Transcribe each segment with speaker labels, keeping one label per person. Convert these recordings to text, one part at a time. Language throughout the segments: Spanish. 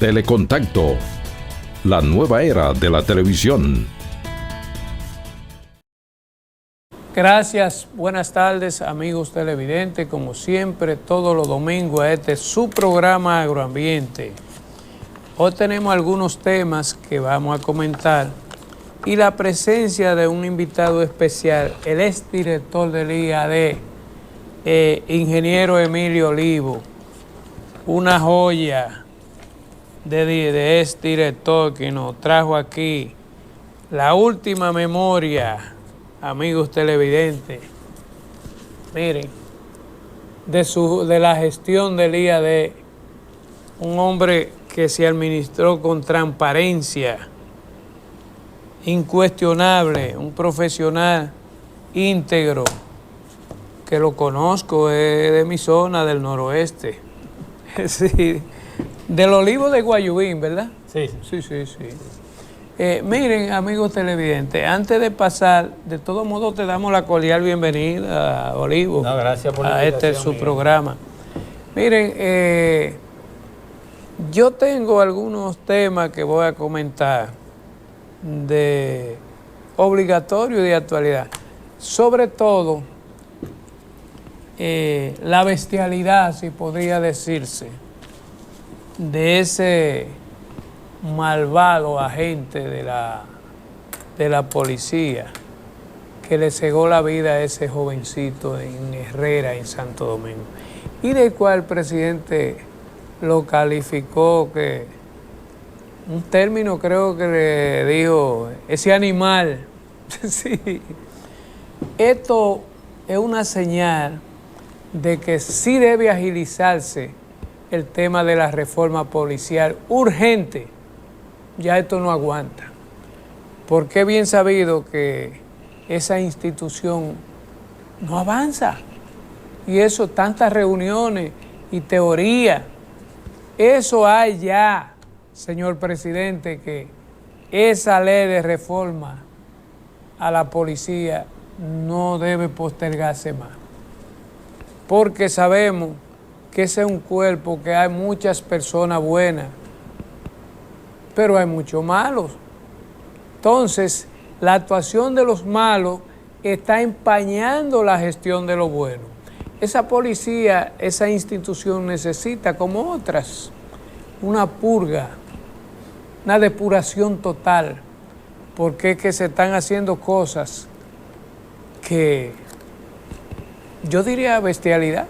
Speaker 1: Telecontacto, la nueva era de la televisión.
Speaker 2: Gracias, buenas tardes amigos televidentes, como siempre todos los domingos a este su programa Agroambiente. Hoy tenemos algunos temas que vamos a comentar y la presencia de un invitado especial, el exdirector del IAD, ingeniero Emilio Olivo, una joya de exdirector que nos trajo aquí la última memoria, amigos televidentes, miren, de la gestión del IAD, un hombre que se administró con transparencia, incuestionable, un profesional íntegro, que lo conozco, es de mi zona del noroeste, sí, del Olivo de Guayubín, ¿verdad?
Speaker 3: Sí.
Speaker 2: Miren, amigos televidentes, antes de pasar, de todos modos te damos la cordial bienvenida a Olivo.
Speaker 3: No, gracias por la
Speaker 2: a este su programa. Miren, yo tengo algunos temas que voy a comentar de obligatorio y de actualidad. Sobre todo, la bestialidad, si podría decirse, de ese malvado agente de la policía que le cegó la vida a ese jovencito en Herrera, en Santo Domingo, y del cual el presidente lo calificó, que un término creo que le dijo, ese animal. Sí. Esto es una señal de que sí debe agilizarse el tema de la reforma policial urgente. Ya esto no aguanta, porque es bien sabido que esa institución no avanza, y eso, tantas reuniones y teoría, eso hay ya, señor presidente, que esa ley de reforma a la policía no debe postergarse más, porque sabemos que ese es un cuerpo que hay muchas personas buenas, pero hay muchos malos. Entonces, la actuación de los malos está empañando la gestión de los buenos. Esa policía, esa institución necesita, como otras, una purga, una depuración total, porque es que se están haciendo cosas que yo diría bestialidad,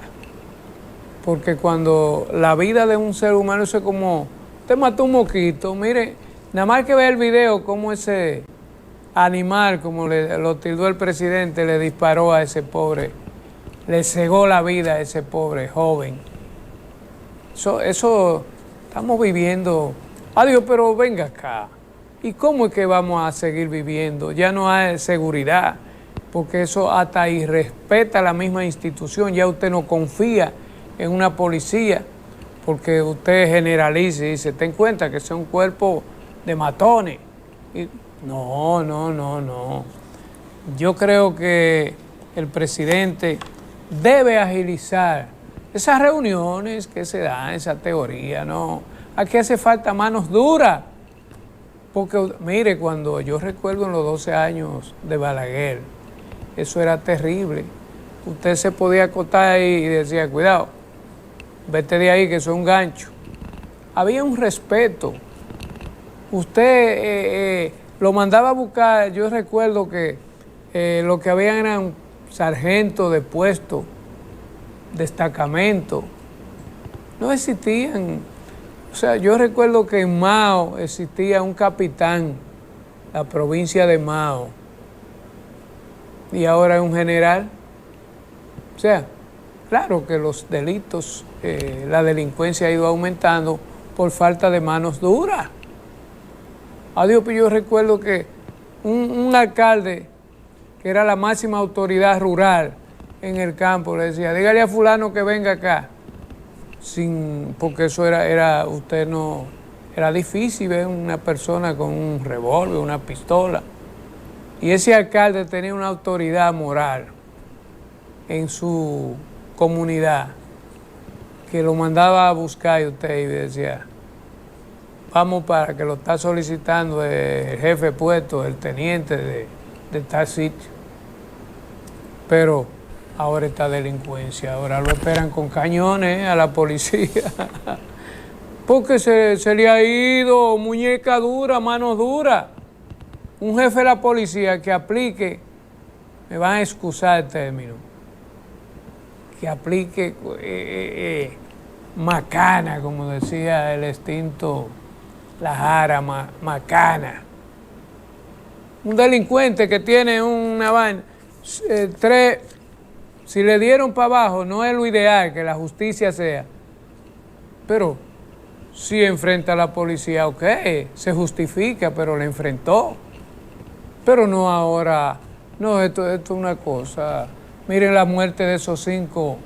Speaker 2: porque cuando la vida de un ser humano, eso es como, te mató un mosquito, mire, nada más que ver el video como ese animal, como lo tildó el presidente, le disparó a ese pobre, le cegó la vida a ese pobre joven. Eso estamos viviendo. Adiós, pero venga acá. ¿Y cómo es que vamos a seguir viviendo? Ya no hay seguridad, porque eso hasta irrespeta la misma institución. Ya usted no confía en una policía, porque usted generaliza y dice, ten en cuenta que es un cuerpo de matones. Y no. Yo creo que el presidente debe agilizar esas reuniones que se dan, esa teoría, ¿no? Aquí hace falta manos duras, porque mire, cuando yo recuerdo en los 12 años de Balaguer, eso era terrible. Usted se podía acotar ahí y decía, cuidado, vete de ahí que eso es un gancho. Había un respeto. Usted lo mandaba a buscar, yo recuerdo que lo que habían eran sargentos de puesto, destacamento, no existían. O sea, yo recuerdo que en Mao existía un capitán, la provincia de Mao, y ahora es un general. O sea, claro que los delitos, la delincuencia ha ido aumentando por falta de manos duras. Adiós, pero yo recuerdo que un alcalde, que era la máxima autoridad rural en el campo, le decía, dígale a fulano que venga acá, porque eso era difícil ver una persona con un revólver, una pistola. Y ese alcalde tenía una autoridad moral en su comunidad, que lo mandaba a buscar y usted y decía, vamos para que lo está solicitando el jefe puesto, el teniente de tal sitio. Pero ahora está delincuencia, ahora lo esperan con cañones a la policía. Porque se le ha ido muñeca dura, mano dura. Un jefe de la policía que aplique, me van a excusar el término, que aplique macana, como decía el extinto La Jara, macana. Un delincuente que tiene una vaina, si le dieron para abajo, no es lo ideal que la justicia sea, pero si enfrenta a la policía, ok, se justifica, pero le enfrentó. Pero no ahora, no, esto es una cosa. Miren la muerte de esos 5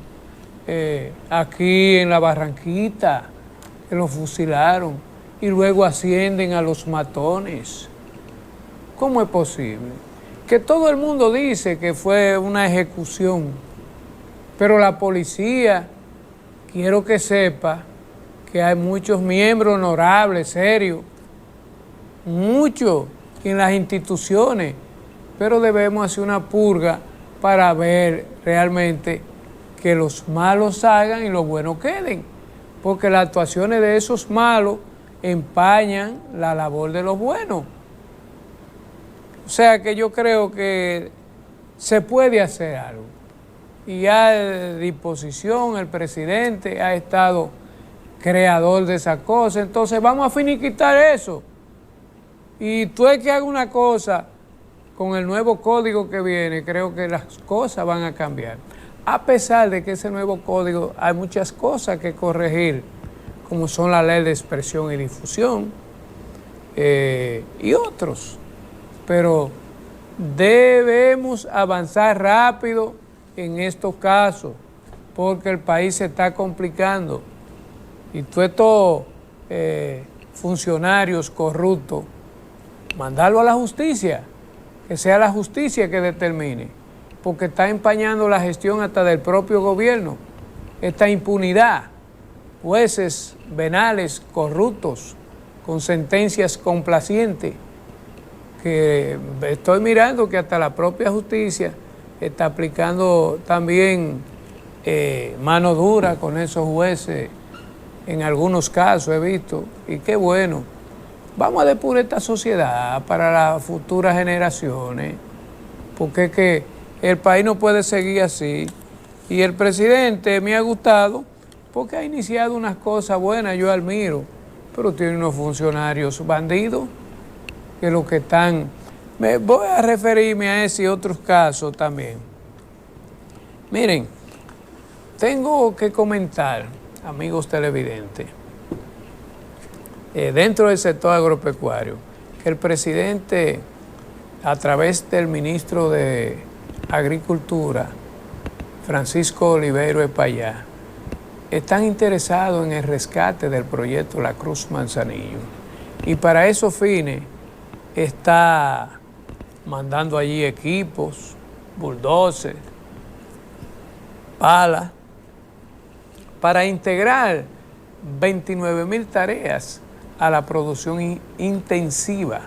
Speaker 2: aquí en la Barranquita, que los fusilaron, y luego ascienden a los matones. ¿Cómo es posible? Que todo el mundo dice que fue una ejecución, pero la policía, quiero que sepa que hay muchos miembros honorables, serios, muchos en las instituciones, pero debemos hacer una purga para ver realmente que los malos salgan y los buenos queden, porque las actuaciones de esos malos empañan la labor de los buenos. O sea que yo creo que se puede hacer algo, y ya de disposición el presidente ha estado creador de esa cosa, entonces vamos a finiquitar eso. Y tú es que haga una cosa, con el nuevo código que viene, creo que las cosas van a cambiar. A pesar de que ese nuevo código hay muchas cosas que corregir, como son la ley de expresión y difusión y otros. Pero debemos avanzar rápido en estos casos, porque el país se está complicando. Y todos estos funcionarios corruptos, mandarlo a la justicia, que sea la justicia que determine, porque está empañando la gestión hasta del propio gobierno. Esta impunidad, jueces venales corruptos, con sentencias complacientes, que estoy mirando que hasta la propia justicia está aplicando también mano dura con esos jueces, en algunos casos he visto, y qué bueno. Vamos a depurar esta sociedad para las futuras generaciones, porque es que el país no puede seguir así. Y el presidente me ha gustado porque ha iniciado unas cosas buenas, yo admiro, pero tiene unos funcionarios bandidos que lo que están... voy a referirme a ese y otros casos también. Miren, tengo que comentar, amigos televidentes, dentro del sector agropecuario, que el presidente, a través del ministro de Agricultura, Francisco Oliveiro Espaillá, están interesados en el rescate del proyecto La Cruz Manzanillo. Y para esos fines está mandando allí equipos, bulldozers, palas, para integrar 29,000 tareas a la producción intensiva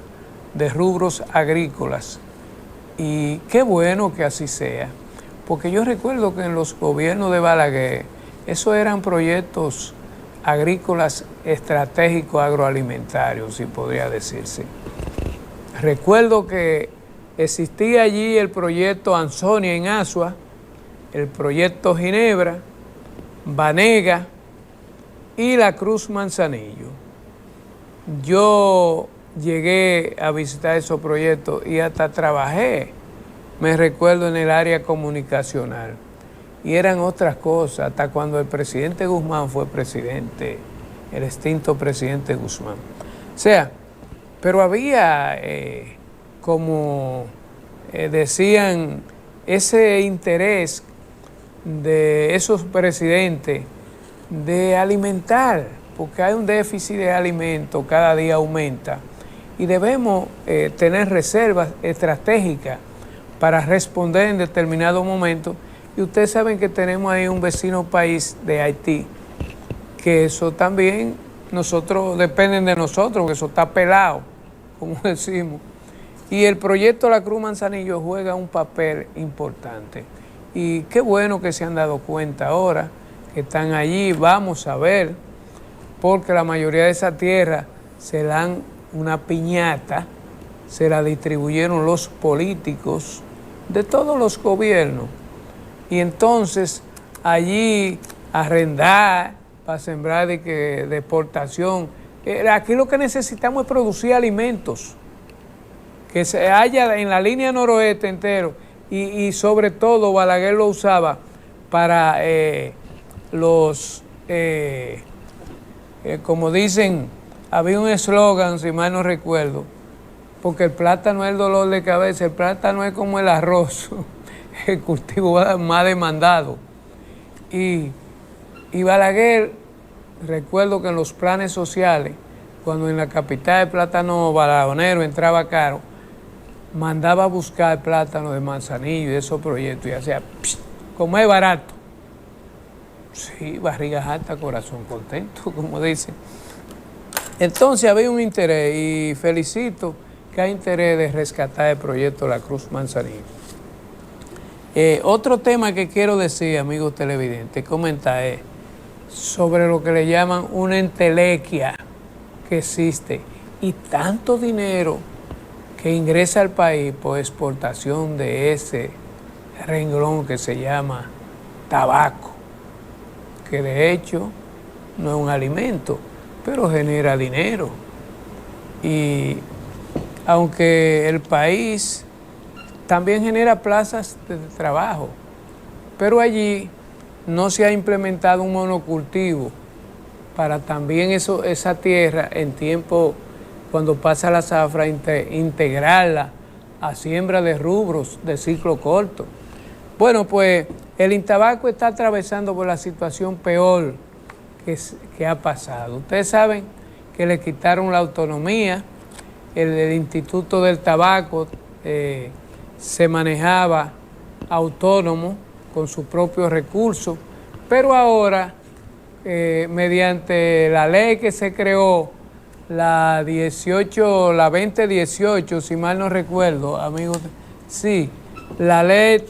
Speaker 2: de rubros agrícolas. Y qué bueno que así sea, porque yo recuerdo que en los gobiernos de Balaguer, esos eran proyectos agrícolas estratégicos agroalimentarios, si podría decirse. Recuerdo que existía allí el proyecto Ansonia en Asua, el proyecto Ginebra, Banega y La Cruz Manzanillo. Yo llegué a visitar esos proyectos y hasta trabajé, me recuerdo, en el área comunicacional. Y eran otras cosas, hasta cuando el presidente Guzmán fue presidente, el extinto presidente Guzmán. O sea, pero había, como decían, ese interés de esos presidentes de alimentar, porque hay un déficit de alimentos, cada día aumenta, y debemos tener reservas estratégicas para responder en determinado momento. Y ustedes saben que tenemos ahí un vecino país de Haití, que eso también nosotros dependen de nosotros, que eso está pelado, como decimos. Y el proyecto La Cruz Manzanillo juega un papel importante. Y qué bueno que se han dado cuenta ahora, que están allí, vamos a ver, porque la mayoría de esa tierra se dan una piñata, se la distribuyeron los políticos de todos los gobiernos. Y entonces allí arrendar para sembrar de exportación. Aquí lo que necesitamos es producir alimentos, que se haya en la línea noroeste entero, y sobre todo Balaguer lo usaba para como dicen, había un eslogan, si mal no recuerdo, porque el plátano es el dolor de cabeza, el plátano es como el arroz, el cultivo más demandado. Y Balaguer, recuerdo que en los planes sociales, cuando en la capital el plátano balagonero entraba caro, mandaba a buscar plátano de Manzanillo y de esos proyectos y hacía, como es barato. Sí, barriga alta, corazón contento, como dicen. Entonces había un interés y felicito que hay interés de rescatar el proyecto La Cruz Manzanillo. Otro tema que quiero decir, amigos televidentes, comentar es sobre lo que le llaman una entelequia que existe y tanto dinero que ingresa al país por exportación de ese renglón que se llama tabaco, que de hecho no es un alimento, pero genera dinero. Y aunque el país también genera plazas de trabajo, pero allí no se ha implementado un monocultivo para también esa tierra en tiempo, cuando pasa la zafra, integrarla a siembra de rubros de ciclo corto. Bueno, pues el Intabaco está atravesando por la situación peor que ha pasado. Ustedes saben que le quitaron la autonomía, el Instituto del Tabaco se manejaba autónomo con sus propios recursos, pero ahora, mediante la ley que se creó, la 2018, si mal no recuerdo, amigos, sí, la ley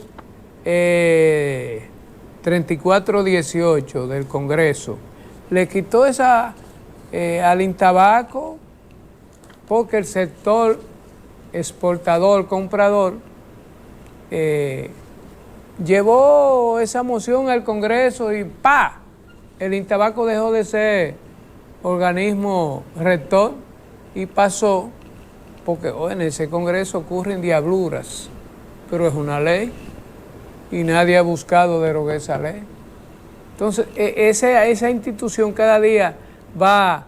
Speaker 2: 3418 del Congreso, le quitó esa al Intabaco, porque el sector exportador, comprador, llevó esa moción al Congreso y ¡pa! El Intabaco dejó de ser organismo rector y pasó, porque en ese Congreso ocurren diabluras, pero es una ley y nadie ha buscado derogar esa ley. Entonces, esa institución cada día va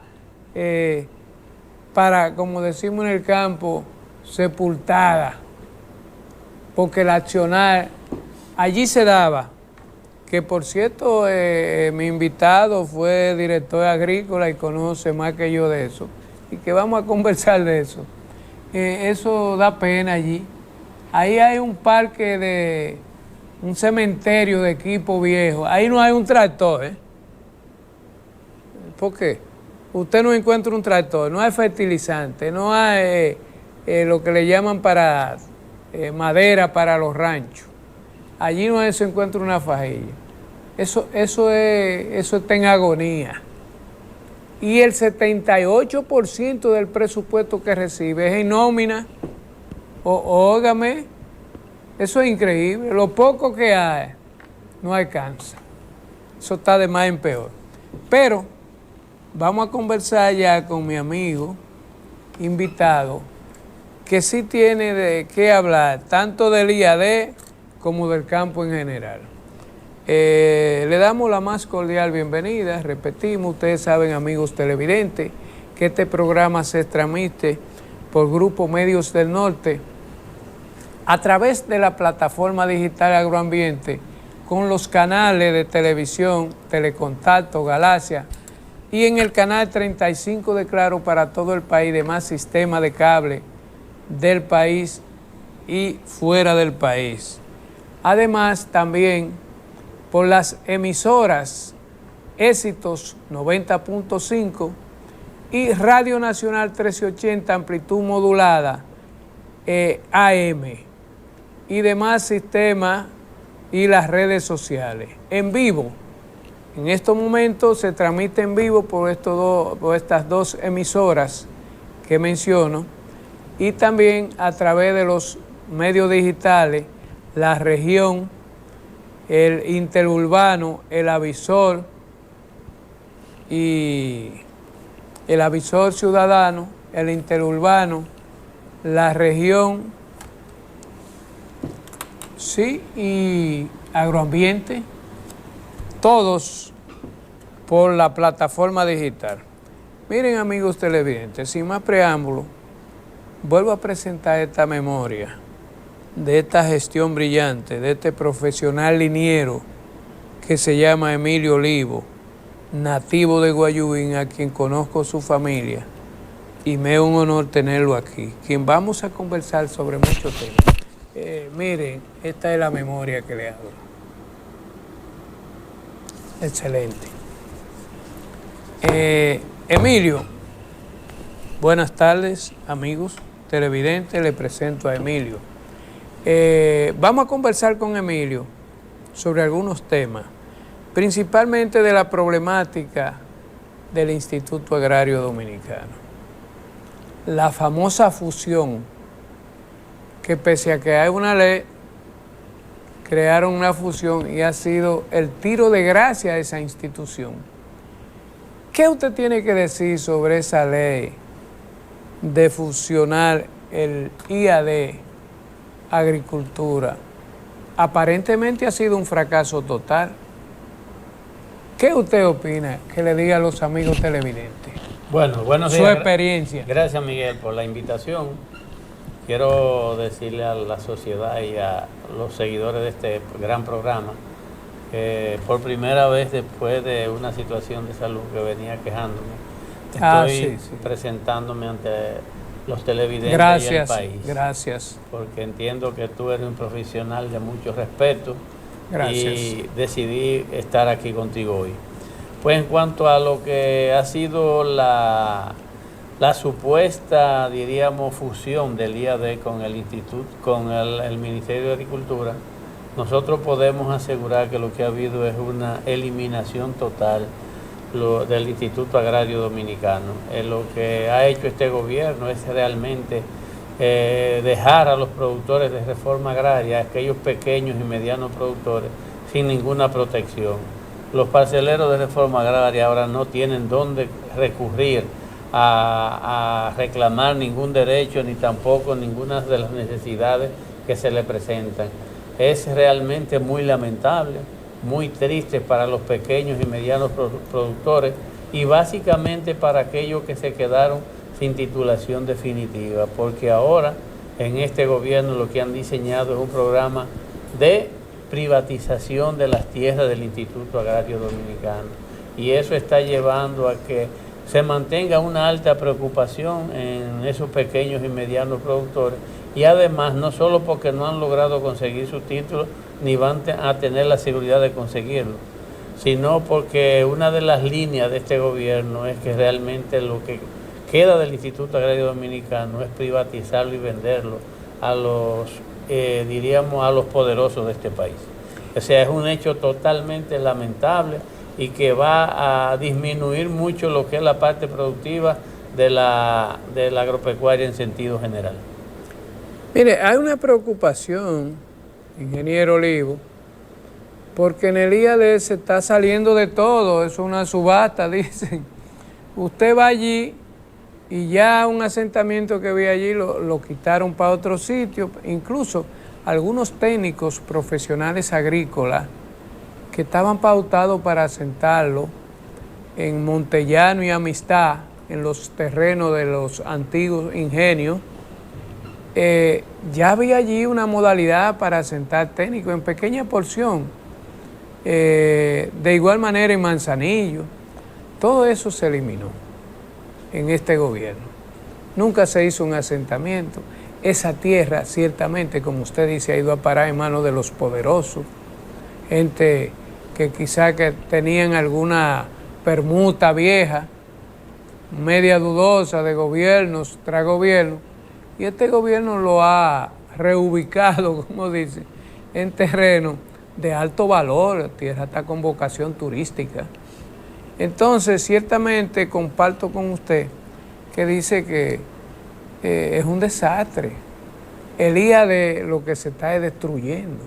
Speaker 2: para, como decimos en el campo, sepultada, porque el accionar allí se daba, que por cierto mi invitado fue director agrícola y conoce más que yo de eso, y que vamos a conversar de eso. Eso da pena allí. Ahí hay un parque un cementerio de equipo viejo, ahí no hay un tractor, ¿Por qué? Usted no encuentra un tractor, no hay fertilizante, no hay lo que le llaman para madera para los ranchos. Allí no se encuentra una fajilla. Eso está en agonía. Y el 78% del presupuesto que recibe es en nómina. Óigame, eso es increíble. Lo poco que hay no alcanza. Eso está de más en peor. Pero vamos a conversar ya con mi amigo invitado, que sí tiene de qué hablar, tanto del IAD como del campo en general. Le damos la más cordial bienvenida. Repetimos, ustedes saben, amigos televidentes, que este programa se transmite por Grupo Medios del Norte a través de la plataforma digital Agroambiente, con los canales de televisión Telecontacto, Galaxia, y en el canal 35 de Claro para todo el país, demás sistema de cable del país y fuera del país. Además, también por las emisoras Éxitos 90.5 y Radio Nacional 1380 amplitud modulada AM y demás sistemas y las redes sociales. En vivo, en estos momentos se transmite en vivo por estas dos emisoras que menciono y también a través de los medios digitales, la región, el interurbano, el avisor y el avisor ciudadano, el interurbano, la región, sí, y agroambiente, todos por la plataforma digital. Miren, amigos televidentes, sin más preámbulo, vuelvo a presentar esta memoria de esta gestión brillante, de este profesional liniero que se llama Emilio Olivo, nativo de Guayubín, a quien conozco su familia, y me es un honor tenerlo aquí, quien vamos a conversar sobre muchos temas. Miren, esta es la memoria que le hago. Excelente. Emilio, buenas tardes, amigos televidentes, le presento a Emilio. Vamos a conversar con Emilio sobre algunos temas, principalmente de la problemática del Instituto Agrario Dominicano. La famosa fusión, que pese a que hay una ley, crearon una fusión y ha sido el tiro de gracia a esa institución. ¿Qué usted tiene que decir sobre esa ley de fusionar el IAD Agricultura? Aparentemente ha sido un fracaso total. ¿Qué usted opina? Que le diga a los amigos televidentes.
Speaker 3: Bueno, buenos días.
Speaker 2: Su experiencia.
Speaker 3: Gracias, Miguel, por la invitación. Quiero decirle a la sociedad y a los seguidores de este gran programa que por primera vez después de una situación de salud que venía quejándome, estoy presentándome ante los televidentes y el país. Gracias. Porque entiendo que tú eres un profesional de mucho respeto. Gracias. Y decidí estar aquí contigo hoy. Pues en cuanto a lo que ha sido la supuesta, diríamos, fusión del IAD con el Instituto, con el Ministerio de Agricultura, nosotros podemos asegurar que lo que ha habido es una eliminación total del Instituto Agrario Dominicano. Lo que ha hecho este gobierno es realmente dejar a los productores de reforma agraria, aquellos pequeños y medianos productores, sin ninguna protección. Los parceleros de reforma agraria ahora no tienen dónde recurrir a reclamar ningún derecho ni tampoco ninguna de las necesidades que se le presentan. Es realmente muy lamentable, muy triste para los pequeños y medianos productores y básicamente para aquellos que se quedaron sin titulación definitiva, porque ahora en este gobierno lo que han diseñado es un programa de privatización de las tierras del Instituto Agrario Dominicano y eso está llevando a que se mantenga una alta preocupación en esos pequeños y medianos productores y además no solo porque no han logrado conseguir sus títulos ni van a tener la seguridad de conseguirlo, sino porque una de las líneas de este gobierno es que realmente lo que queda del Instituto Agrario Dominicano es privatizarlo y venderlo a los, diríamos, a los poderosos de este país. O sea, es un hecho totalmente lamentable y que va a disminuir mucho lo que es la parte productiva de la agropecuaria en sentido general.
Speaker 2: Mire, hay una preocupación, ingeniero Olivo, porque en el IAD se está saliendo de todo, es una subasta, dicen. Usted va allí y ya un asentamiento que había allí lo quitaron para otro sitio, incluso algunos técnicos profesionales agrícolas que estaban pautados para asentarlo en Montellano y Amistad, en los terrenos de los antiguos ingenios, ya había allí una modalidad para asentar técnicos en pequeña porción. De igual manera en Manzanillo, todo eso se eliminó en este gobierno. Nunca se hizo un asentamiento. Esa tierra, ciertamente, como usted dice, ha ido a parar en manos de los poderosos, gente que quizá que tenían alguna permuta vieja media dudosa de gobiernos tras gobierno, y este gobierno lo ha reubicado, como dice, en terreno de alto valor. La tierra está con vocación turística. Entonces, ciertamente comparto con usted que dice que es un desastre. El IAD lo que se está es destruyendo.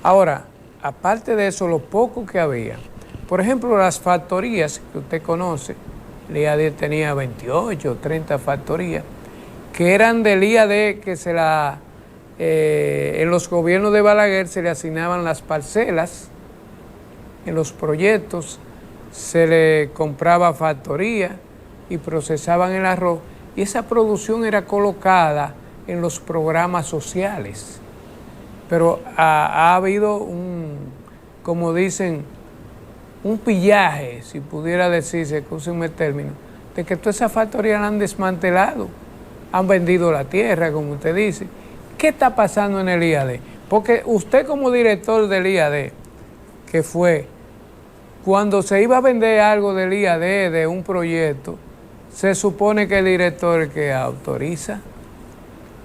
Speaker 2: Ahora, aparte de eso, lo poco que había, por ejemplo, las factorías que usted conoce, el IAD tenía 28 o 30 factorías, que eran del IAD que en los gobiernos de Balaguer se le asignaban las parcelas, en los proyectos se le compraba factoría y procesaban el arroz, y esa producción era colocada en los programas sociales. Pero ha habido como dicen, un pillaje, si pudiera decirse, excúsenme el término, de que todas esas factorías la han desmantelado, han vendido la tierra, como usted dice. ¿Qué está pasando en el IAD? Porque usted como director del IAD, que fue, cuando se iba a vender algo del IAD, de un proyecto, se supone que el director es el que autoriza.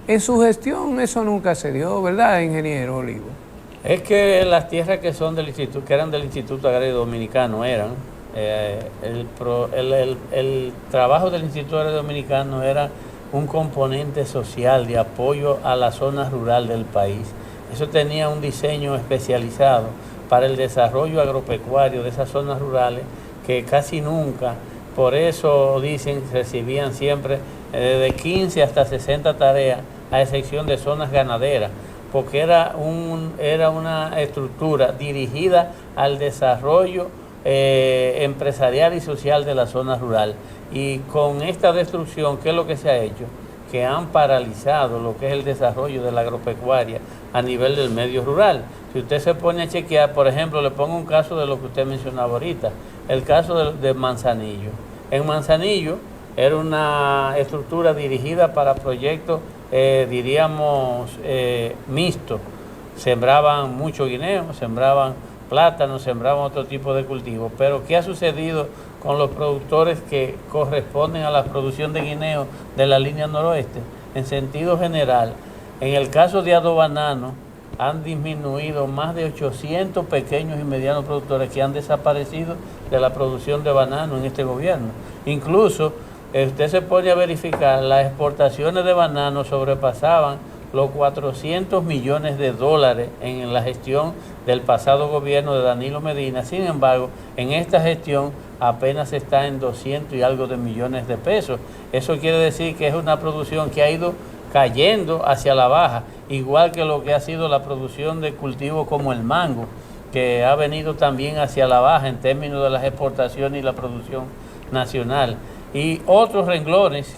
Speaker 2: En su gestión eso nunca se dio, ¿verdad, ingeniero Olivo?
Speaker 3: Es que las tierras que son del instituto, que eran del Instituto Agrario Dominicano, el trabajo del Instituto Agrario Dominicano era un componente social de apoyo a la zona rural del país. Eso tenía un diseño especializado para el desarrollo agropecuario de esas zonas rurales que casi nunca, por eso dicen, recibían siempre de 15 hasta 60 tareas, a excepción de zonas ganaderas, porque era una estructura dirigida al desarrollo empresarial y social de la zona rural. Y con esta destrucción, ¿qué es lo que se ha hecho? Que han paralizado lo que es el desarrollo de la agropecuaria a nivel del medio rural. Si usted se pone a chequear, por ejemplo, le pongo un caso de lo que usted mencionaba ahorita, el caso de Manzanillo. En Manzanillo era una estructura dirigida para proyectos, diríamos, mixtos. Sembraban mucho guineo, sembraban plátanos, sembraban otro tipo de cultivos. Pero ¿qué ha sucedido con los productores que corresponden a la producción de guineo de la línea noroeste? En sentido general, en el caso de Adobanano, han disminuido más de 800 pequeños y medianos productores que han desaparecido de la producción de banano en este gobierno. Incluso, usted se pone a verificar, las exportaciones de banano sobrepasaban los 400 millones de dólares en la gestión del pasado gobierno de Danilo Medina. Sin embargo, en esta gestión apenas está en 200 y algo de millones de pesos. Eso quiere decir que es una producción que ha ido cayendo hacia la baja, igual que lo que ha sido la producción de cultivos como el mango, que ha venido también hacia la baja en términos de las exportaciones y la producción nacional. Y otros renglones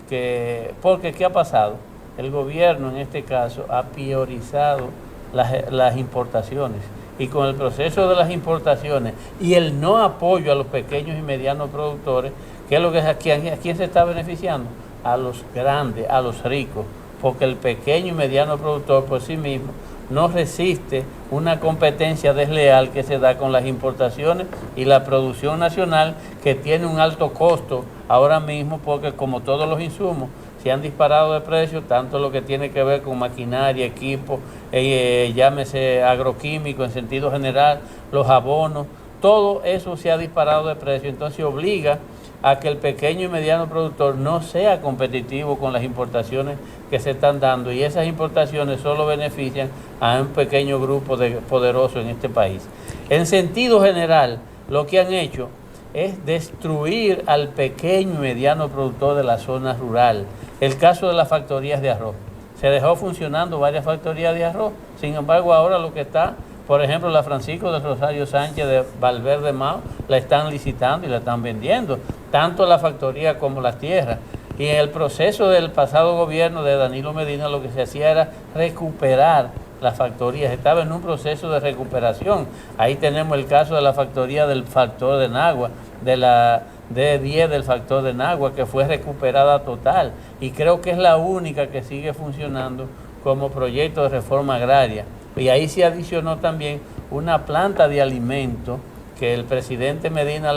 Speaker 3: porque ¿qué ha pasado? El gobierno en este caso ha priorizado las importaciones, y con el proceso de las importaciones y el no apoyo a los pequeños y medianos productores, ¿qué es lo que a quién se está beneficiando? A los grandes, a los ricos, porque el pequeño y mediano productor por sí mismo no resiste una competencia desleal que se da con las importaciones y la producción nacional, que tiene un alto costo ahora mismo, porque como todos los insumos se han disparado de precio, tanto lo que tiene que ver con maquinaria, equipo, llámese agroquímico en sentido general, los abonos, todo eso se ha disparado de precio. Entonces obliga a que el pequeño y mediano productor no sea competitivo con las importaciones que se están dando, y esas importaciones solo benefician a un pequeño grupo de poderosos en este país. En sentido general, lo que han hecho es destruir al pequeño y mediano productor de la zona rural. El caso de las factorías de arroz. Se dejó funcionando varias factorías de arroz, sin embargo ahora lo que está, por ejemplo, la Francisco de Rosario Sánchez de Valverde Mao, la están licitando y la están vendiendo, tanto la factoría como las tierras. Y en el proceso del pasado gobierno de Danilo Medina lo que se hacía era recuperar las factorías, estaba en un proceso de recuperación. Ahí tenemos el caso de la factoría del factor de Nagua, de la D10 del factor de Nagua, que fue recuperada total, y creo que es la única que sigue funcionando como proyecto de reforma agraria. Y ahí se adicionó también una planta de alimentos que el presidente Medina,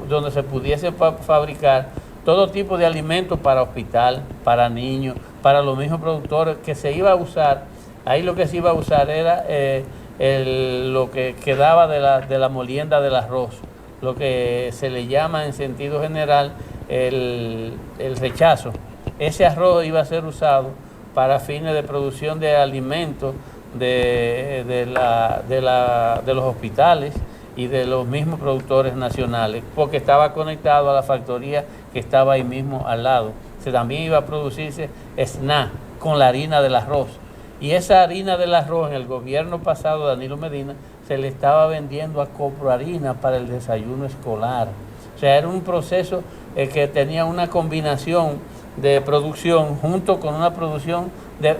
Speaker 3: donde se pudiese fabricar todo tipo de alimentos para hospital, para niños, para los mismos productores, que se iba a usar. Ahí lo que se iba a usar era lo que quedaba de la molienda del arroz, lo que se le llama en sentido general el rechazo. Ese arroz iba a ser usado para fines de producción de alimentos de los hospitales y de los mismos productores nacionales, porque estaba conectado a la factoría que estaba ahí mismo al lado. También iba a producirse SNA con la harina del arroz. Y esa harina del arroz en el gobierno pasado de Danilo Medina se le estaba vendiendo a Coproharina para el desayuno escolar. O sea, era un proceso que tenía una combinación de producción junto con una producción,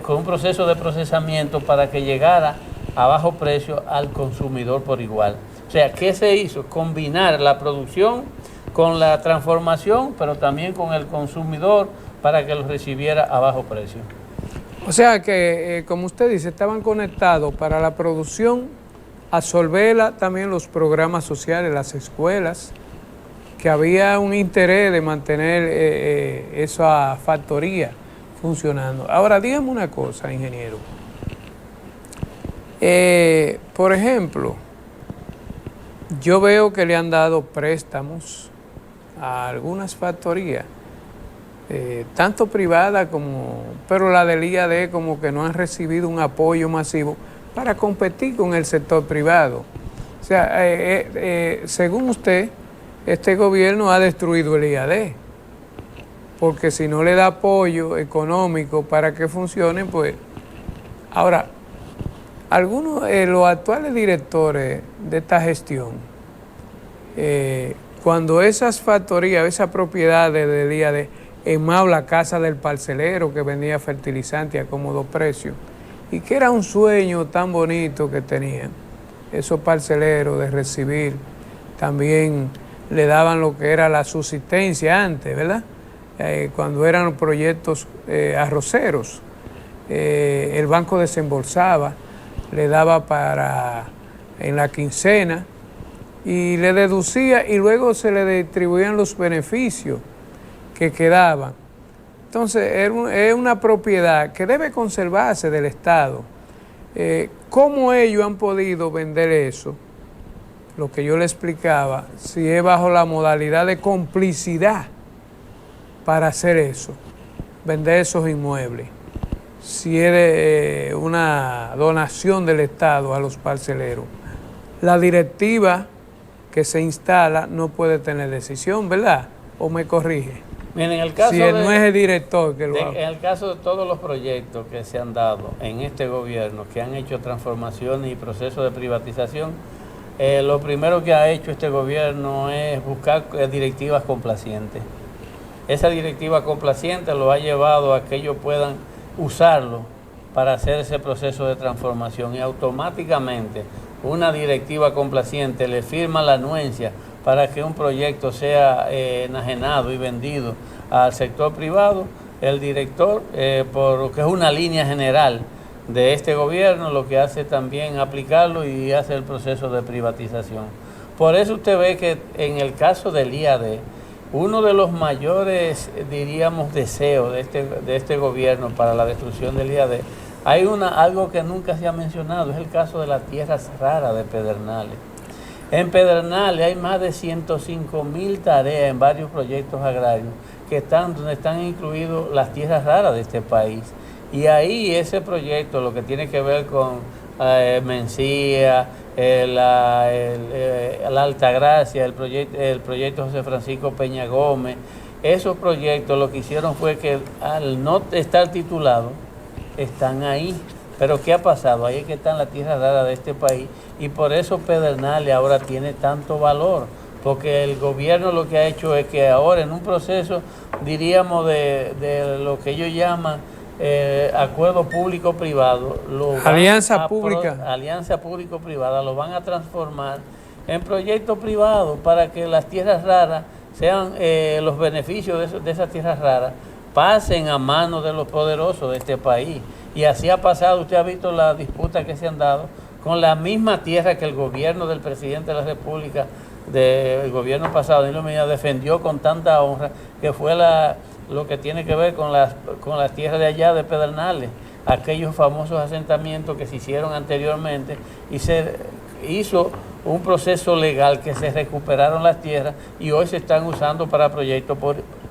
Speaker 3: con un proceso de procesamiento para que llegara a bajo precio al consumidor por igual. O sea, ¿qué se hizo? Combinar la producción con la transformación, pero también con el consumidor para que lo recibiera a bajo precio.
Speaker 2: O sea que, como usted dice, estaban conectados para la producción, absorberla también los programas sociales, las escuelas, que había un interés de mantener esa factoría funcionando. Ahora, dígame una cosa, ingeniero. Por ejemplo, yo veo que le han dado préstamos a algunas factorías, tanto privadas como, pero la del IAD como que no han recibido un apoyo masivo para competir con el sector privado. O sea, según usted, este gobierno ha destruido el IAD, porque si no le da apoyo económico para que funcione, pues... Ahora, algunos, los actuales directores de esta gestión, cuando esas factorías, esas propiedades del IAD, en Mao, la casa del parcelero que vendía fertilizante a cómodo precio, y que era un sueño tan bonito que tenían esos parceleros de recibir, también le daban lo que era la subsistencia antes, ¿verdad? Cuando eran los proyectos arroceros, el banco desembolsaba, le daba para en la quincena y le deducía y luego se le distribuían los beneficios que quedaban. Entonces es una propiedad que debe conservarse del Estado. ¿Cómo ellos han podido vender eso? Lo que yo le explicaba, si es bajo la modalidad de complicidad para hacer eso, vender esos inmuebles. Si es de, una donación del Estado a los parceleros, la directiva que se instala no puede tener decisión, ¿verdad? ¿O me corrige?
Speaker 3: Miren, en el caso
Speaker 2: si no es el director que lo haga.
Speaker 3: En el caso de todos los proyectos que se han dado en este gobierno, que han hecho transformaciones y procesos de privatización, lo primero que ha hecho este gobierno es buscar directivas complacientes. Esa directiva complaciente lo ha llevado a que ellos puedan usarlo para hacer ese proceso de transformación, y automáticamente una directiva complaciente le firma la anuencia para que un proyecto sea enajenado y vendido al sector privado. El director, porque es una línea general de este gobierno, lo que hace también aplicarlo y hace el proceso de privatización. Por eso usted ve que en el caso del IAD, uno de los mayores, diríamos, deseos de este gobierno para la destrucción del IAD, hay algo que nunca se ha mencionado, es el caso de las tierras raras de Pedernales. En Pedernales hay más de 105.000 tareas en varios proyectos agrarios donde están incluidas las tierras raras de este país. Y ahí ese proyecto, lo que tiene que ver con Mencía, la Altagracia, el proyecto José Francisco Peña Gómez, esos proyectos lo que hicieron fue que al no estar titulados, están ahí. Pero ¿qué ha pasado? Ahí es que están las tierras raras de este país, y por eso Pedernales ahora tiene tanto valor, porque el gobierno lo que ha hecho es que ahora en un proceso, diríamos, de lo que ellos llaman acuerdo público-privado,
Speaker 2: alianza público-privada,
Speaker 3: lo van a transformar en proyectos privados para que las tierras raras sean, los beneficios de esas tierras raras pasen a manos de los poderosos de este país. Y así ha pasado. Usted ha visto las disputas que se han dado con la misma tierra que el gobierno del presidente de la República del gobierno pasado, Danilo Medina, defendió con tanta honra, que fue lo que tiene que ver con las tierras de allá de Pedernales, aquellos famosos asentamientos que se hicieron anteriormente, y se hizo un proceso legal que se recuperaron las tierras y hoy se están usando para proyectos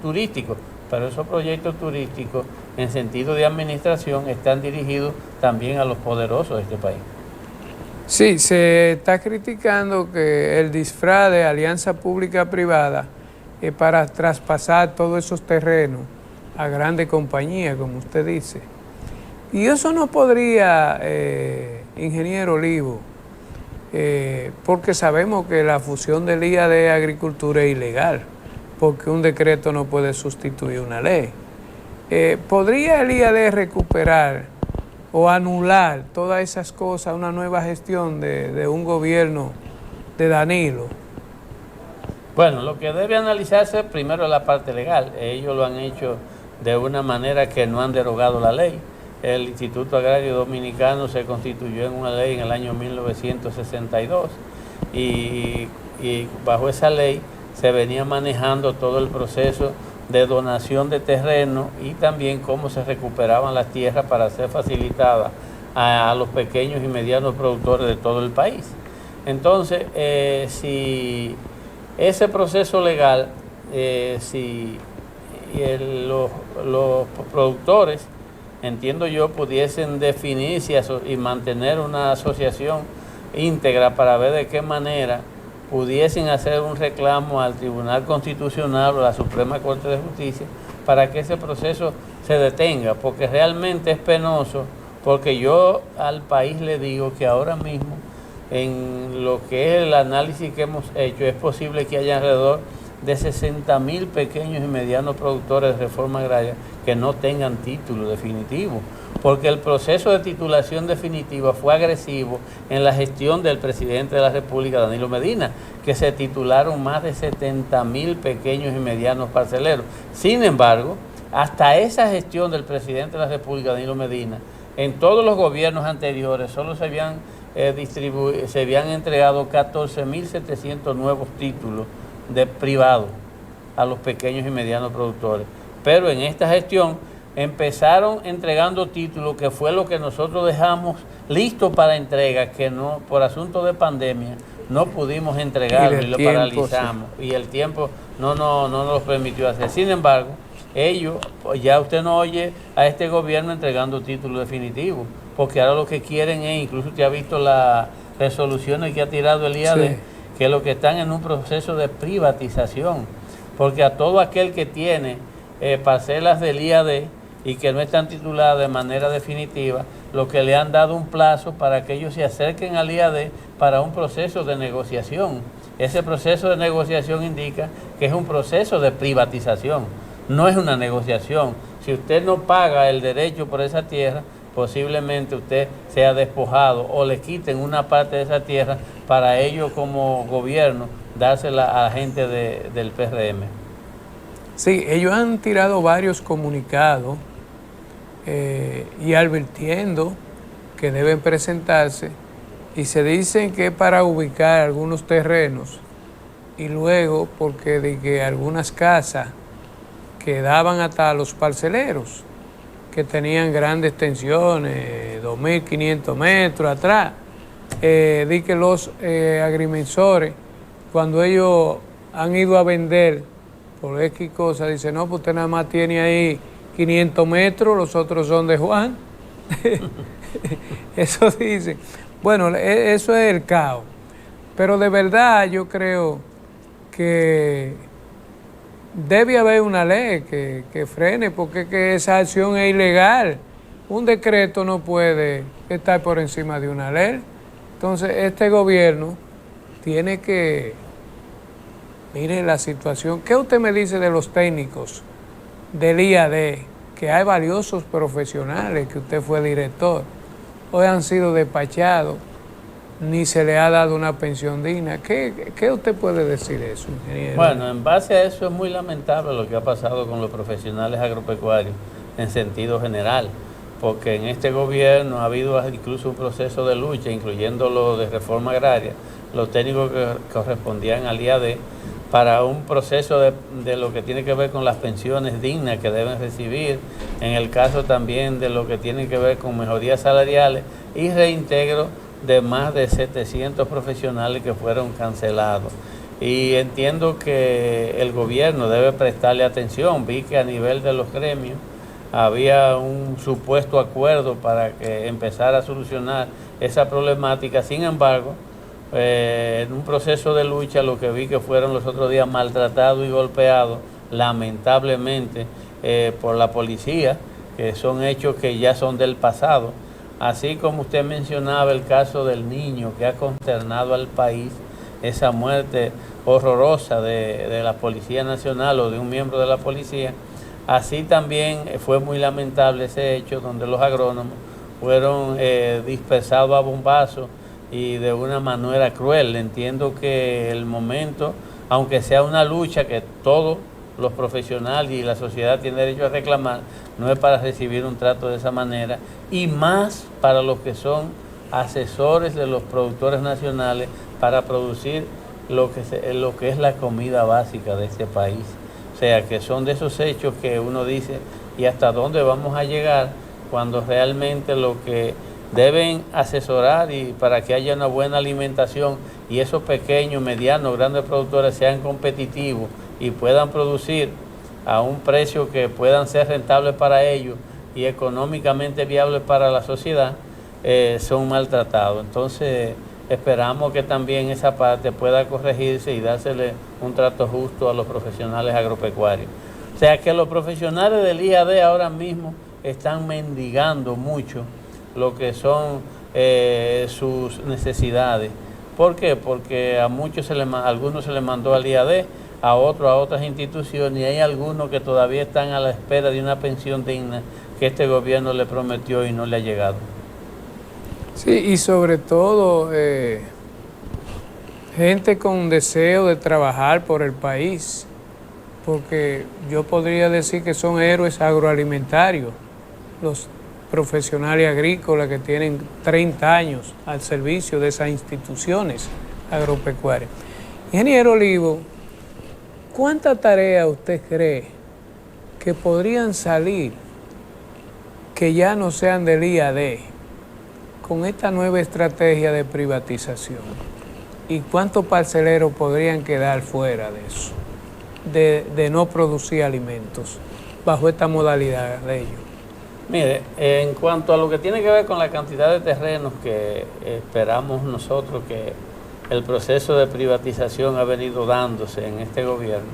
Speaker 3: turísticos. Pero esos proyectos turísticos en sentido de administración están dirigidos también a los poderosos de este país.
Speaker 2: Sí, se está criticando que el disfraz de alianza pública-privada es para traspasar todos esos terrenos a grandes compañías, como usted dice. Y eso no podría, ingeniero Olivo, porque sabemos que la fusión del IAD de Agricultura es ilegal, porque un decreto no puede sustituir una ley. ¿Podría el IAD recuperar o anular todas esas cosas, una nueva gestión de un gobierno de Danilo?
Speaker 3: Bueno, lo que debe analizarse primero es la parte legal. Ellos lo han hecho de una manera que no han derogado la ley. El Instituto Agrario Dominicano se constituyó en una ley en el año 1962 y bajo esa ley se venía manejando todo el proceso de donación de terreno y también cómo se recuperaban las tierras para ser facilitadas a los pequeños y medianos productores de todo el país. Entonces, si ese proceso legal, los productores, entiendo yo, pudiesen definirse y mantener una asociación íntegra para ver de qué manera pudiesen hacer un reclamo al Tribunal Constitucional o a la Suprema Corte de Justicia para que ese proceso se detenga, porque realmente es penoso, porque yo al país le digo que ahora mismo en lo que es el análisis que hemos hecho es posible que haya alrededor de 60.000 pequeños y medianos productores de reforma agraria que no tengan título definitivo, porque el proceso de titulación definitiva fue agresivo en la gestión del presidente de la República, Danilo Medina, que se titularon más de 70.000 pequeños y medianos parceleros. Sin embargo, hasta esa gestión del presidente de la República, Danilo Medina, en todos los gobiernos anteriores solo se habían entregado 14.700 nuevos títulos de privado a los pequeños y medianos productores. Pero en esta gestión empezaron entregando títulos, que fue lo que nosotros dejamos listo para entrega, que no, por asunto de pandemia, no pudimos entregarlo y lo paralizamos. Sí. Y el tiempo no nos permitió hacer. Sin embargo, ellos, ya usted no oye a este gobierno entregando títulos definitivos, porque ahora lo que quieren es, incluso usted ha visto las resoluciones que ha tirado el IAD, sí, que lo que están en un proceso de privatización, porque a todo aquel que tiene parcelas del IAD y que no están tituladas de manera definitiva, lo que le han dado un plazo para que ellos se acerquen al IAD para un proceso de negociación. Ese proceso de negociación indica que es un proceso de privatización, no es una negociación. Si usted no paga el derecho por esa tierra, posiblemente usted sea despojado o le quiten una parte de esa tierra para ellos como gobierno dársela a la gente del PRM.
Speaker 2: Sí, ellos han tirado varios comunicados y advirtiendo que deben presentarse, y se dicen que es para ubicar algunos terrenos y luego porque de que algunas casas que daban hasta los parceleros que tenían grandes extensiones, 2.500 metros atrás, de que los agrimensores, cuando ellos han ido a vender por X cosas, dicen, no, pues usted nada más tiene ahí 500 metros, los otros son de Juan. Eso dicen. Bueno, eso es el caos. Pero de verdad yo creo que debe haber una ley que frene, porque que esa acción es ilegal. Un decreto no puede estar por encima de una ley. Entonces, este gobierno tiene que... Mire la situación. ¿Qué usted me dice de los técnicos del IAD? Que hay valiosos profesionales, que usted fue director. Hoy han sido despachados, ni se le ha dado una pensión digna. ¿Qué usted puede decir de eso, ingeniero?
Speaker 3: Bueno, en base a eso es muy lamentable lo que ha pasado con los profesionales agropecuarios en sentido general, porque en este gobierno ha habido incluso un proceso de lucha, incluyendo lo de reforma agraria, los técnicos que correspondían al IAD, para un proceso de lo que tiene que ver con las pensiones dignas que deben recibir, en el caso también de lo que tiene que ver con mejorías salariales y reintegro de más de 700 profesionales que fueron cancelados. Y entiendo que el gobierno debe prestarle atención. Vi que a nivel de los gremios había un supuesto acuerdo para que empezara a solucionar esa problemática. Sin embargo, en un proceso de lucha, lo que vi que fueron los otros días maltratados y golpeados, lamentablemente, por la policía, que son hechos que ya son del pasado. Así como usted mencionaba el caso del niño que ha consternado al país, esa muerte horrorosa de la Policía Nacional o de un miembro de la policía, así también fue muy lamentable ese hecho donde los agrónomos fueron dispersados a bombazos y de una manera cruel. Entiendo que el momento, aunque sea una lucha que todos los profesionales y la sociedad tienen derecho a reclamar, no es para recibir un trato de esa manera, y más para los que son asesores de los productores nacionales para producir lo que es la comida básica de este país. O sea, que son de esos hechos que uno dice, ¿y hasta dónde vamos a llegar cuando realmente lo que deben asesorar y para que haya una buena alimentación y esos pequeños, medianos, grandes productores sean competitivos y puedan producir a un precio que puedan ser rentables para ellos y económicamente viables para la sociedad, son maltratados? Entonces esperamos que también esa parte pueda corregirse y dársele un trato justo a los profesionales agropecuarios. O sea que los profesionales del IAD ahora mismo están mendigando mucho lo que son sus necesidades. ¿Por qué? Porque a algunos se les mandó al IAD, a otros a otras instituciones, y hay algunos que todavía están a la espera de una pensión digna que este gobierno le prometió y no le ha llegado.
Speaker 2: Sí, y sobre todo gente con deseo de trabajar por el país, porque yo podría decir que son héroes agroalimentarios, los profesionales agrícolas que tienen 30 años al servicio de esas instituciones agropecuarias. Ingeniero Olivo, ¿cuántas tareas usted cree que podrían salir que ya no sean del IAD con esta nueva estrategia de privatización? ¿Y cuántos parceleros podrían quedar fuera de eso, de no producir alimentos bajo esta modalidad de ello?
Speaker 3: Mire, en cuanto a lo que tiene que ver con la cantidad de terrenos que esperamos nosotros que el proceso de privatización ha venido dándose en este gobierno,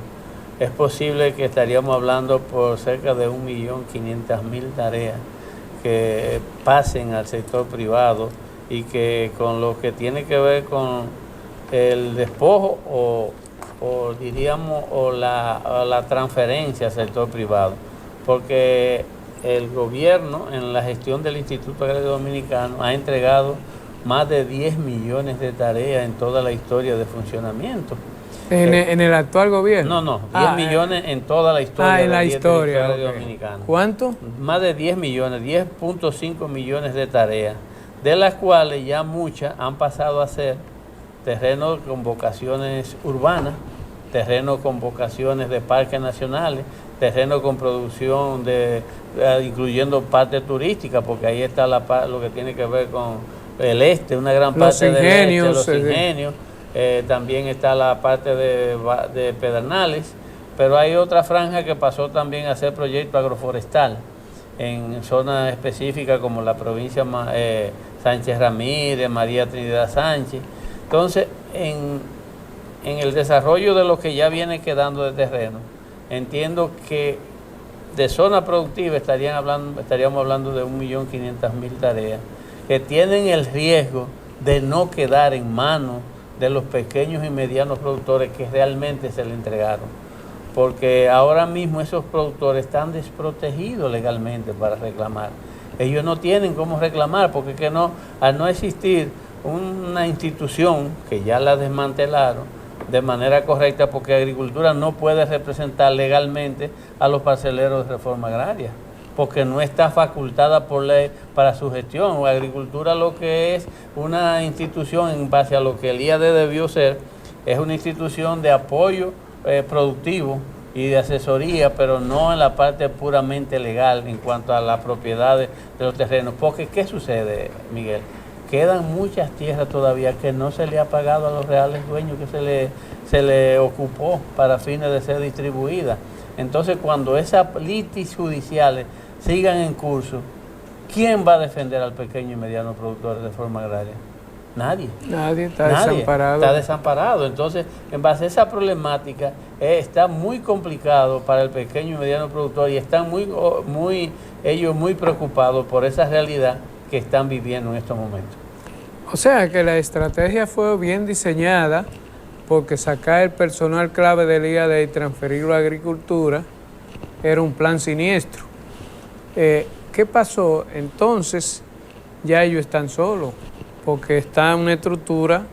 Speaker 3: es posible que estaríamos hablando por cerca de 1.500.000 tareas que pasen al sector privado y que con lo que tiene que ver con el despojo o diríamos la transferencia al sector privado, porque el gobierno en la gestión del Instituto Agrario Dominicano ha entregado más de 10 millones de tareas en toda la historia de funcionamiento.
Speaker 2: ¿En el actual gobierno?
Speaker 3: No, 10 millones en toda la historia
Speaker 2: en la historia
Speaker 3: dominicana.
Speaker 2: ¿Cuánto?
Speaker 3: Más de 10 millones, 10.5 millones de tareas, de las cuales ya muchas han pasado a ser terrenos con vocaciones urbanas, terrenos con vocaciones de parques nacionales, terrenos con producción incluyendo parte turística, porque ahí está lo que tiene que ver con el una gran parte del este, los ingenios. También está la parte de Pedernales, pero hay otra franja que pasó también a ser proyecto agroforestal en zonas específicas como la provincia Sánchez Ramírez, María Trinidad Sánchez. Entonces, en el desarrollo de lo que ya viene quedando de terreno, entiendo que de zona productiva estaríamos hablando de 1.500.000 tareas que tienen el riesgo de no quedar en manos de los pequeños y medianos productores que realmente se le entregaron, porque ahora mismo esos productores están desprotegidos legalmente para reclamar. Ellos no tienen cómo reclamar, porque que no, al no existir una institución que ya la desmantelaron de manera correcta, porque Agricultura no puede representar legalmente a los parceleros de reforma agraria. porque no está facultada por ley para su gestión. La agricultura, lo que es una institución en base a lo que el IAD debió ser, es una institución de apoyo productivo y de asesoría, pero no en la parte puramente legal en cuanto a la propiedad de los terrenos. Porque, ¿qué sucede, Miguel? Quedan muchas tierras todavía que no se le ha pagado a los reales dueños que se le ocupó para fines de ser distribuida. Entonces, cuando esas litis judiciales sigan en curso, ¿quién va a defender al pequeño y mediano productor de forma agraria? Nadie.
Speaker 2: Nadie está desamparado.
Speaker 3: Está desamparado. Entonces, en base a esa problemática, está muy complicado para el pequeño y mediano productor y están ellos muy preocupados por esa realidad que están viviendo en estos momentos.
Speaker 2: O sea que la estrategia fue bien diseñada, porque sacar el personal clave del IAD y transferirlo a agricultura era un plan siniestro. ¿Qué pasó? Entonces ya ellos están solos, porque está en una estructura,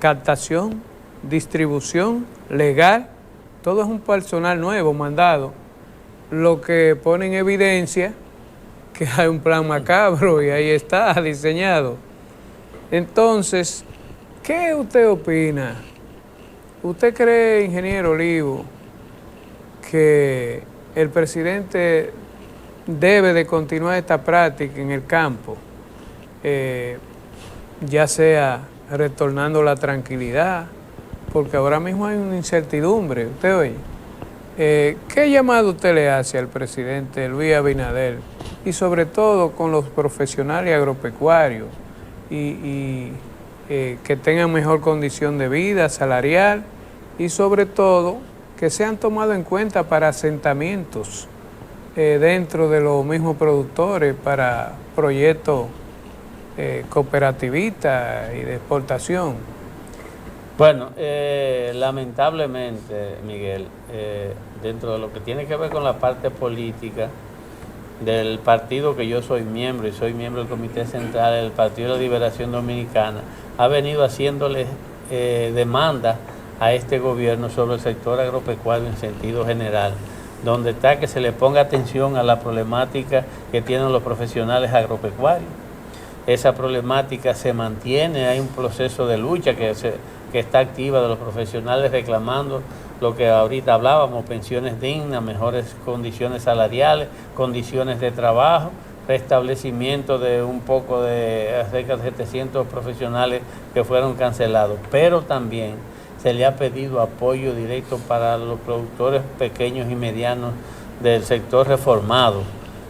Speaker 2: captación, distribución, legal, todo es un personal nuevo mandado, lo que pone en evidencia que hay un plan macabro y ahí está diseñado. Entonces, ¿qué usted opina? ¿Usted cree, ingeniero Olivo, que el presidente debe de continuar esta práctica en el campo, ya sea retornando la tranquilidad, porque ahora mismo hay una incertidumbre? Usted oye, ¿qué llamado usted le hace al presidente Luis Abinader y sobre todo con los profesionales agropecuarios y que tengan mejor condición de vida, salarial, y sobre todo que sean tomados en cuenta para asentamientos dentro de los mismos productores, para proyectos cooperativistas y de exportación?
Speaker 3: Bueno, lamentablemente, Miguel, dentro de lo que tiene que ver con la parte política del partido que yo soy miembro, y soy miembro del Comité Central del Partido de la Liberación Dominicana, ha venido haciéndole demanda a este gobierno sobre el sector agropecuario en sentido general, donde está que se le ponga atención a la problemática que tienen los profesionales agropecuarios. Esa problemática se mantiene, hay un proceso de lucha que está activa de los profesionales reclamando lo que ahorita hablábamos: pensiones dignas, mejores condiciones salariales, condiciones de trabajo, restablecimiento de un poco de cerca de 700 profesionales que fueron cancelados. Pero también se le ha pedido apoyo directo para los productores pequeños y medianos del sector reformado.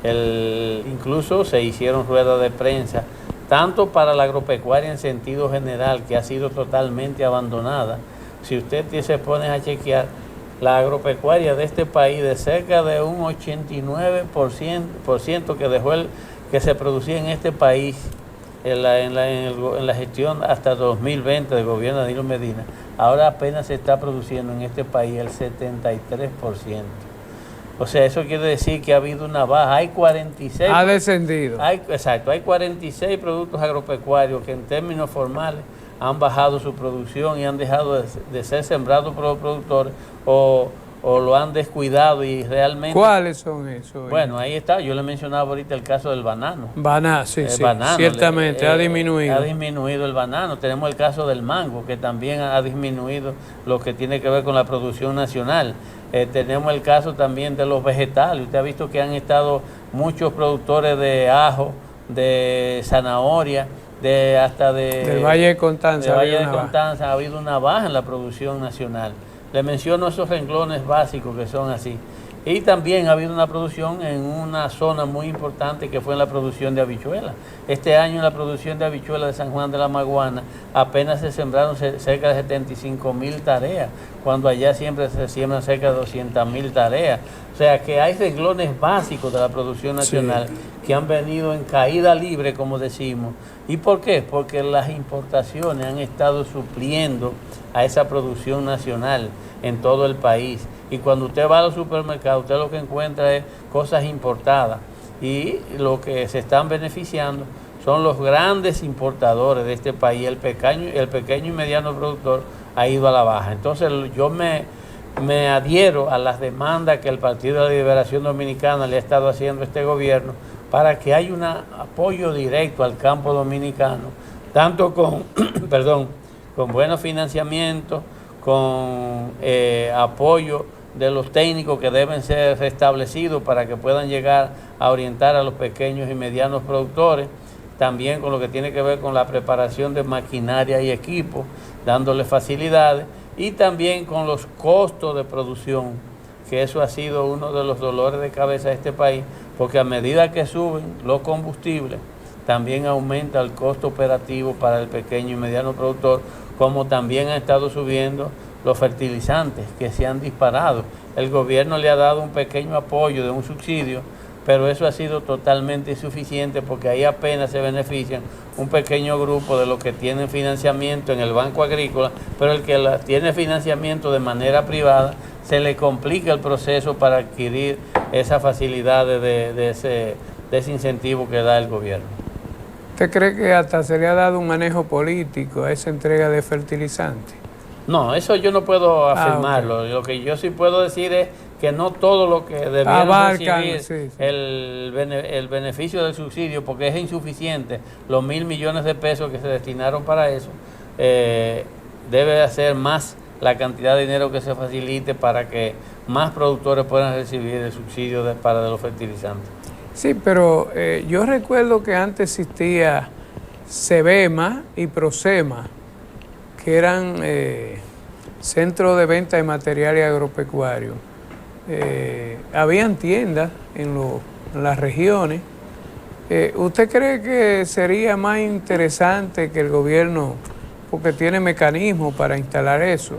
Speaker 3: Incluso se hicieron ruedas de prensa, tanto para la agropecuaria en sentido general, que ha sido totalmente abandonada. Si usted se pone a chequear, la agropecuaria de este país, de cerca de un 89% que dejó que se producía en este país en la gestión hasta 2020 del gobierno de Danilo Medina, ahora apenas se está produciendo en este país el 73%. O sea, eso quiere decir que ha habido una baja. Hay 46...
Speaker 2: Ha descendido.
Speaker 3: Exacto, hay 46 productos agropecuarios que en términos formales han bajado su producción y han dejado de ser sembrados por los productores o lo han descuidado y realmente...
Speaker 2: ¿Cuáles son esos?
Speaker 3: Bueno, ahí está. Yo le mencionaba ahorita el caso del banano.
Speaker 2: Banano, sí, ciertamente ha disminuido.
Speaker 3: Ha disminuido el banano. Tenemos el caso del mango, que también ha disminuido lo que tiene que ver con la producción nacional. Tenemos el caso también de los vegetales. Usted ha visto que han estado muchos productores de ajo, de zanahoria, del
Speaker 2: Valle de Constanza.
Speaker 3: Ha habido una baja en la producción nacional. Le menciono esos renglones básicos que son así. Y también ha habido una producción en una zona muy importante que fue en la producción de habichuelas. Este año en la producción de habichuelas de San Juan de la Maguana apenas se sembraron cerca de 75.000 tareas, cuando allá siempre se siembran cerca de 200.000 tareas. O sea que hay renglones básicos de la producción nacional que han venido en caída libre, como decimos. ¿Y por qué? Porque las importaciones han estado supliendo a esa producción nacional en todo el país. Y cuando usted va a los supermercados, usted lo que encuentra es cosas importadas. Y lo que se están beneficiando son los grandes importadores de este país. El pequeño y mediano productor ha ido a la baja. Entonces yo me me adhiero a las demandas que el Partido de la Liberación Dominicana le ha estado haciendo a este gobierno para que haya un apoyo directo al campo dominicano, tanto con, perdón, con buenos financiamientos, con apoyo de los técnicos que deben ser restablecidos para que puedan llegar a orientar a los pequeños y medianos productores, también con lo que tiene que ver con la preparación de maquinaria y equipos, dándole facilidades, y también con los costos de producción, que eso ha sido uno de los dolores de cabeza de este país, porque a medida que suben los combustibles, también aumenta el costo operativo para el pequeño y mediano productor, como también han estado subiendo los fertilizantes, que se han disparado. El gobierno le ha dado un pequeño apoyo de un subsidio, pero eso ha sido totalmente insuficiente porque ahí apenas se benefician un pequeño grupo de los que tienen financiamiento en el Banco Agrícola, pero el que tiene financiamiento de manera privada se le complica el proceso para adquirir esas facilidades de ese incentivo que da el gobierno.
Speaker 2: ¿Usted cree que hasta se le ha dado un manejo político a esa entrega de fertilizantes?
Speaker 3: No, eso yo no puedo afirmarlo.
Speaker 2: Okay.
Speaker 3: Lo que yo sí puedo decir es que no todo lo que debieron recibir
Speaker 2: sí.
Speaker 3: El beneficio del subsidio, porque es insuficiente, los 1.000 millones de pesos que se destinaron para eso, debe hacer más la cantidad de dinero que se facilite para que más productores puedan recibir el subsidio de los fertilizantes.
Speaker 2: Sí, pero yo recuerdo que antes existía SEBEMA y PROSEMA, que eran centros de venta de materiales agropecuarios. Habían tiendas en las regiones. ¿Usted cree que sería más interesante que el gobierno, porque tiene mecanismos para instalar eso,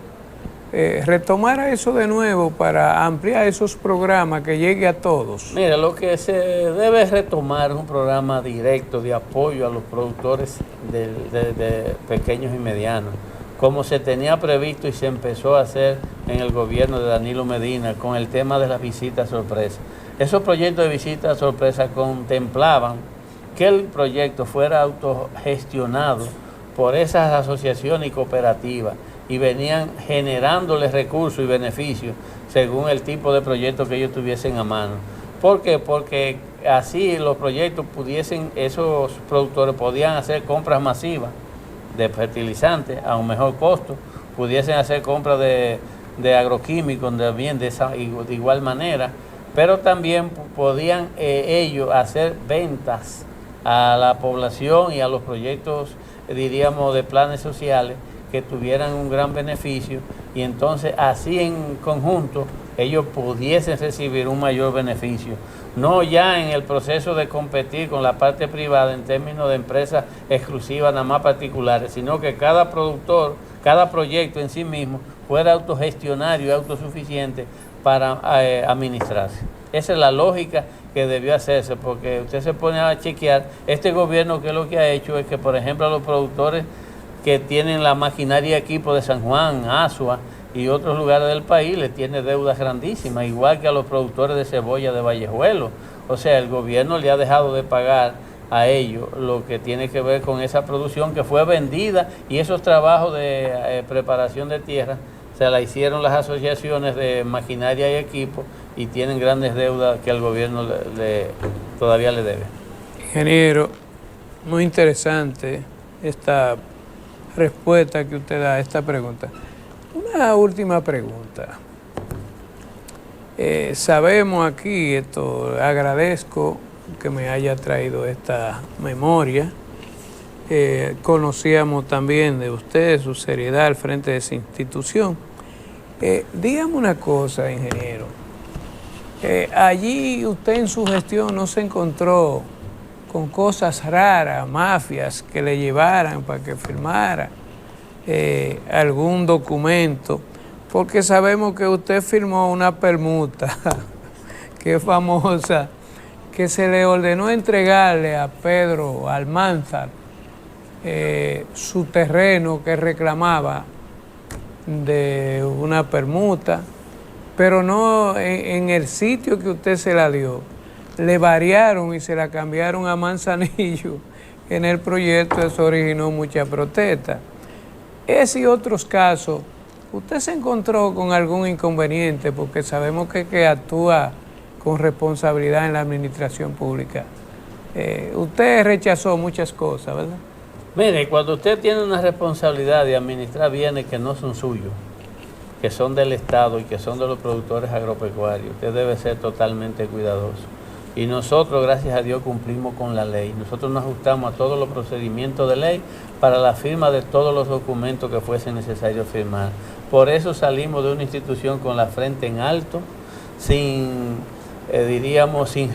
Speaker 2: retomara eso de nuevo para ampliar esos programas que llegue a todos?
Speaker 3: Mira, lo que se debe retomar es un programa directo de apoyo a los productores de pequeños y medianos, como se tenía previsto y se empezó a hacer en el gobierno de Danilo Medina con el tema de las visitas sorpresa. Esos proyectos de visitas sorpresa contemplaban que el proyecto fuera autogestionado por esas asociaciones y cooperativas y venían generándoles recursos y beneficios según el tipo de proyecto que ellos tuviesen a mano. ¿Por qué? Porque así los proyectos esos productores podían hacer compras masivas de fertilizantes a un mejor costo, pudiesen hacer compras de agroquímicos también de igual manera, pero también podían ellos hacer ventas a la población y a los proyectos, diríamos, de planes sociales que tuvieran un gran beneficio, y entonces así en conjunto ellos pudiesen recibir un mayor beneficio. No ya en el proceso de competir con la parte privada en términos de empresas exclusivas nada más particulares, sino que cada productor, cada proyecto en sí mismo fuera autogestionario y autosuficiente para administrarse. Esa es la lógica que debió hacerse, porque usted se pone a chequear, este gobierno que lo que ha hecho es que, por ejemplo, a los productores que tienen la maquinaria y equipo de San Juan, Asua y otros lugares del país, le tiene deudas grandísimas, igual que a los productores de cebolla de Vallejuelo. O sea, el gobierno le ha dejado de pagar a ellos lo que tiene que ver con esa producción que fue vendida, y esos trabajos de preparación de tierra se la hicieron las asociaciones de maquinaria y equipo, y tienen grandes deudas que el gobierno todavía le debe.
Speaker 2: Ingeniero, muy interesante esta respuesta que usted da a esta pregunta. Una última pregunta. Sabemos aquí, agradezco que me haya traído esta memoria. Conocíamos también de usted su seriedad al frente de esa institución. Dígame una cosa, ingeniero. Allí usted en su gestión no se encontró con cosas raras, mafias que le llevaran para que firmara algún documento, porque sabemos que usted firmó una permuta que es famosa, que se le ordenó entregarle a Pedro Almanzar su terreno que reclamaba de una permuta, pero no en el sitio que usted se la dio. Le variaron y se la cambiaron a Manzanillo en el proyecto. Eso originó mucha protesta. Ese y otros casos ¿usted se encontró con algún inconveniente? Porque sabemos que actúa con responsabilidad en la administración pública. Usted rechazó muchas cosas, ¿verdad?
Speaker 3: Mire, cuando usted tiene una responsabilidad de administrar bienes que no son suyos, que son del Estado y que son de los productores agropecuarios, usted debe ser totalmente cuidadoso. Y nosotros, gracias a Dios, cumplimos con la ley. Nosotros nos ajustamos a todos los procedimientos de ley para la firma de todos los documentos que fuesen necesarios firmar. Por eso salimos de una institución con la frente en alto, sin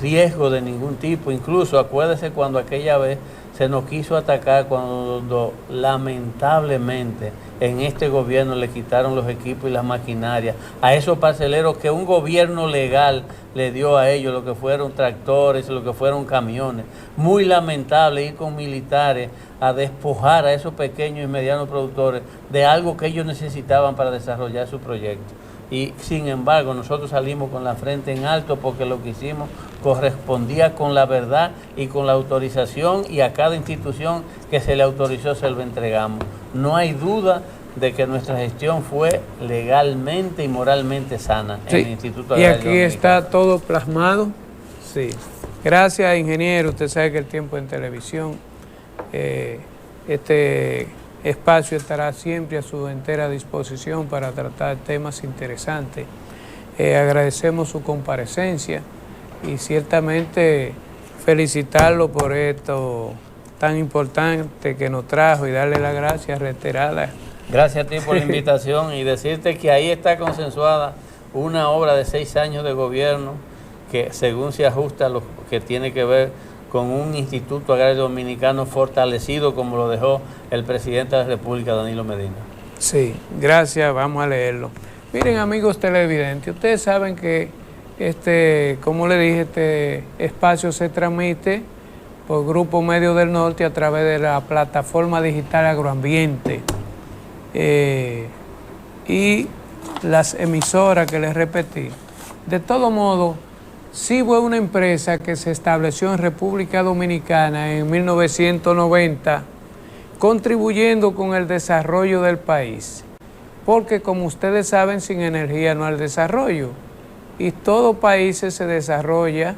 Speaker 3: riesgo de ningún tipo. Incluso acuérdese cuando aquella vez se nos quiso atacar, cuando lamentablemente en este gobierno le quitaron los equipos y las maquinarias a esos parceleros que un gobierno legal le dio a ellos, lo que fueron tractores, lo que fueron camiones. Muy lamentable ir con militares a despojar a esos pequeños y medianos productores de algo que ellos necesitaban para desarrollar su proyecto. Y sin embargo nosotros salimos con la frente en alto porque lo que hicimos correspondía con la verdad y con la autorización, y a cada institución que se le autorizó se lo entregamos. No hay duda de que nuestra gestión fue legalmente y moralmente sana,
Speaker 2: sí,
Speaker 3: en el Instituto
Speaker 2: Agrario. Y aquí
Speaker 3: Dominicano
Speaker 2: está todo plasmado. Sí. Gracias, ingeniero. Usted sabe que el tiempo en televisión, este espacio estará siempre a su entera disposición para tratar temas interesantes. Agradecemos su comparecencia y ciertamente felicitarlo por esto tan importante que nos trajo y darle las gracias reiteradas.
Speaker 3: Gracias a ti por la invitación y decirte que ahí está consensuada una obra de 6 años de gobierno que según se ajusta a lo que tiene que ver con un Instituto Agrario Dominicano fortalecido como lo dejó el presidente de la República, Danilo Medina.
Speaker 2: Sí, gracias, vamos a leerlo. Miren, amigos televidentes, ustedes saben que como le dije, este espacio se transmite por Grupo Medio del Norte a través de la plataforma digital Agroambiente y las emisoras que les repetí. De todo modo, Cibo es una empresa que se estableció en República Dominicana en 1990, contribuyendo con el desarrollo del país. Porque como ustedes saben, sin energía no hay desarrollo. Y todo país se desarrolla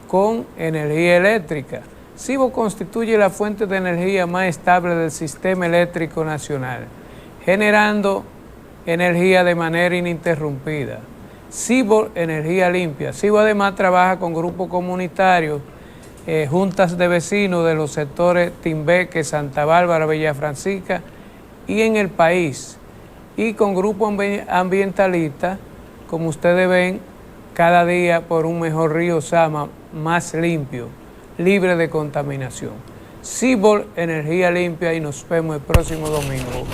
Speaker 2: con energía eléctrica. Cibo constituye la fuente de energía más estable del sistema eléctrico nacional, generando energía de manera ininterrumpida. Cibo Energía Limpia. Cibo además trabaja con grupos comunitarios, juntas de vecinos de los sectores Timbeque, Santa Bárbara, Villa Francisca y en el país, y con grupos ambientalistas, como ustedes ven, cada día por un mejor río Sama, más limpio, libre de contaminación. Cibo Energía Limpia, y nos vemos el próximo domingo.